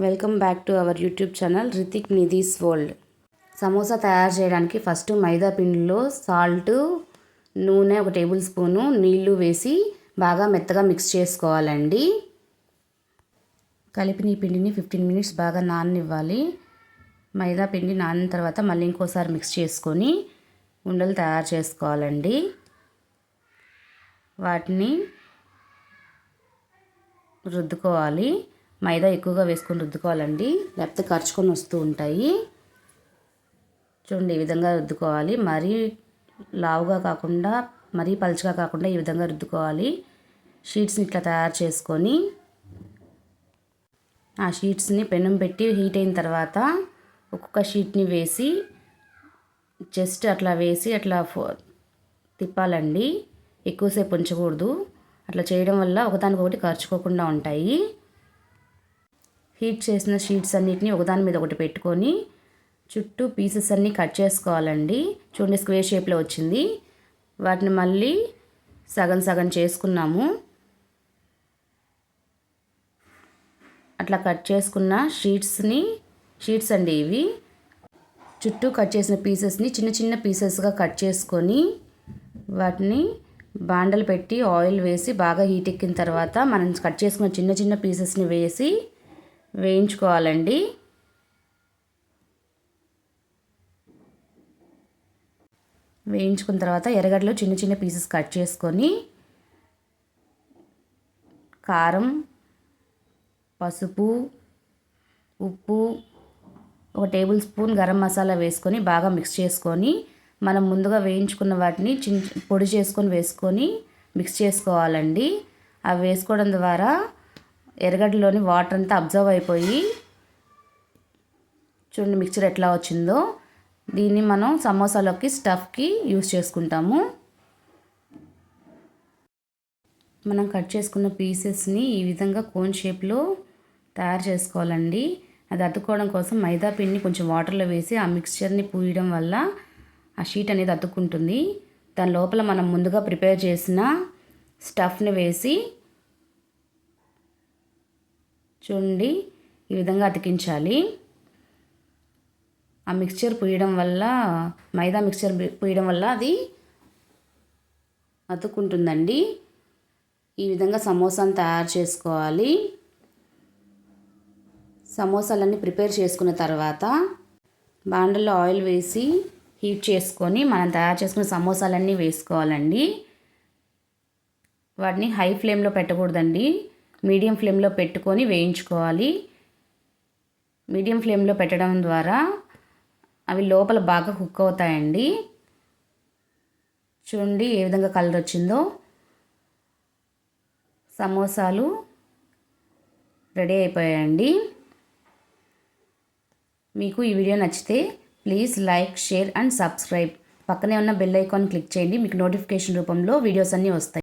Welcome back to our YouTube channel Ritik Nidhi's world. Samosa తయారు చేయడానికి first మైదా పిండిలో సాల్ట్, నూనె 1 టేబుల్ స్పూను, నీళ్లు వేసి బాగా మెత్తగా మిక్స్ చేసుకోవాలండి. కలిపిన ఈ పిండిని 15 మినిట్స్ బాగా నాననివ్వాలి. మైదా పిండి నానిన తర్వాత మళ్ళీ ఇంకోసారి మిక్స్ చేసుకొని ఉండలు తయారు చేసుకోవాలండి. వాటిని రుద్దుకోవాలి. మైదా ఎక్కువగా వేసుకొని రుద్దుకోవాలండి, లేకపోతే కరుచుకొని వస్తూ ఉంటాయి. చూడండి, ఈ విధంగా రుద్దుకోవాలి. మరీ లావుగా కాకుండా మరీ పలుచగా కాకుండా ఈ విధంగా రుద్దుకోవాలి. షీట్స్ని ఇట్లా తయారు చేసుకొని ఆ షీట్స్ని పెనం పెట్టి హీట్ అయిన తర్వాత ఒక్కొక్క షీట్ని వేసి జస్ట్ అట్లా వేసి అట్లా తిప్పాలండి. ఎక్కువసేపు ఉంచకూడదు. అట్లా చేయడం వల్ల ఒకదానికొకటి కరుచుకోకుండా ఉంటాయి. హీట్ చేసిన షీట్స్ అన్నిటిని ఒకదాని మీద ఒకటి పెట్టుకొని చుట్టూ పీసెస్ అన్నీ కట్ చేసుకోవాలండి. చూడండి, స్క్వేర్ షేప్లో వచ్చింది. వాటిని మళ్ళీ సగం సగం చేసుకున్నాము. అట్లా కట్ చేసుకున్న షీట్స్ అండి ఇవి. చుట్టూ కట్ చేసిన పీసెస్ని చిన్న చిన్న పీసెస్గా కట్ చేసుకొని వాటిని బాండలు పెట్టి ఆయిల్ వేసి బాగా హీట్ ఎక్కిన తర్వాత మనం కట్ చేసుకున్న చిన్న చిన్న పీసెస్ని వేసి వేయించుకోవాలండి. వేయించుకున్న తర్వాత ఎర్రగడ్డలు చిన్న చిన్న పీసెస్ కట్ చేసుకొని కారం, పసుపు, ఉప్పు, 1 టేబుల్ స్పూన్ గరం మసాలా వేసుకొని బాగా మిక్స్ చేసుకొని మనం ముందుగా వేయించుకున్న వాటిని పొడి చేసుకొని వేసుకొని మిక్స్ చేసుకోవాలండి. అవి వేసుకోవడం ద్వారా ఎర్రగడ్డలోని వాటర్ అంతా అబ్జర్వ్ అయిపోయి చూడండి మిక్చర్ ఎట్లా వచ్చిందో. దీన్ని మనం సమోసాలోకి స్టఫ్కి యూస్ చేసుకుంటాము. మనం కట్ చేసుకున్న పీసెస్ని ఈ విధంగా కోన్ షేప్లో తయారు చేసుకోవాలండి. అది అతుక్కోవడం కోసం మైదా పిండిని కొంచెం వాటర్లో వేసి ఆ మిక్స్చర్ని పూయడం వల్ల ఆ షీట్ అనేది అతుక్కుంటుంది. దాని లోపల మనం ముందుగా ప్రిపేర్ చేసిన స్టఫ్ని వేసి చూడండి ఈ విధంగా అతికించాలి. ఆ మిక్స్చర్ పూయడం వల్ల మైదా మిక్స్చర్ పూయడం వల్ల అది అతుక్కుంటుందండి. ఈ విధంగా సమోసాను తయారు చేసుకోవాలి. సమోసాలన్నీ ప్రిపేర్ చేసుకున్న తర్వాత బాండల్లో ఆయిల్ వేసి హీట్ చేసుకొని మనం తయారు చేసుకున్న సమోసాలన్నీ వేసుకోవాలండి. వాటిని హై ఫ్లేమ్లో పెట్టకూడదండి, మీడియం ఫ్లేమ్లో పెట్టుకొని వేయించుకోవాలి. మీడియం ఫ్లేమ్లో పెట్టడం ద్వారా అవి లోపల బాగా కుక్ అవుతాయండి. చూడండి ఏ విధంగా కలర్ వచ్చిందో. సమోసాలు రెడీ అయిపోయాయండి. మీకు ఈ వీడియో నచ్చితే please like, share and subscribe. పక్కనే ఉన్న బెల్ ఐకాన్ క్లిక్ చేయండి. మీకు నోటిఫికేషన్ రూపంలో వీడియోస్ అన్నీ వస్తాయి.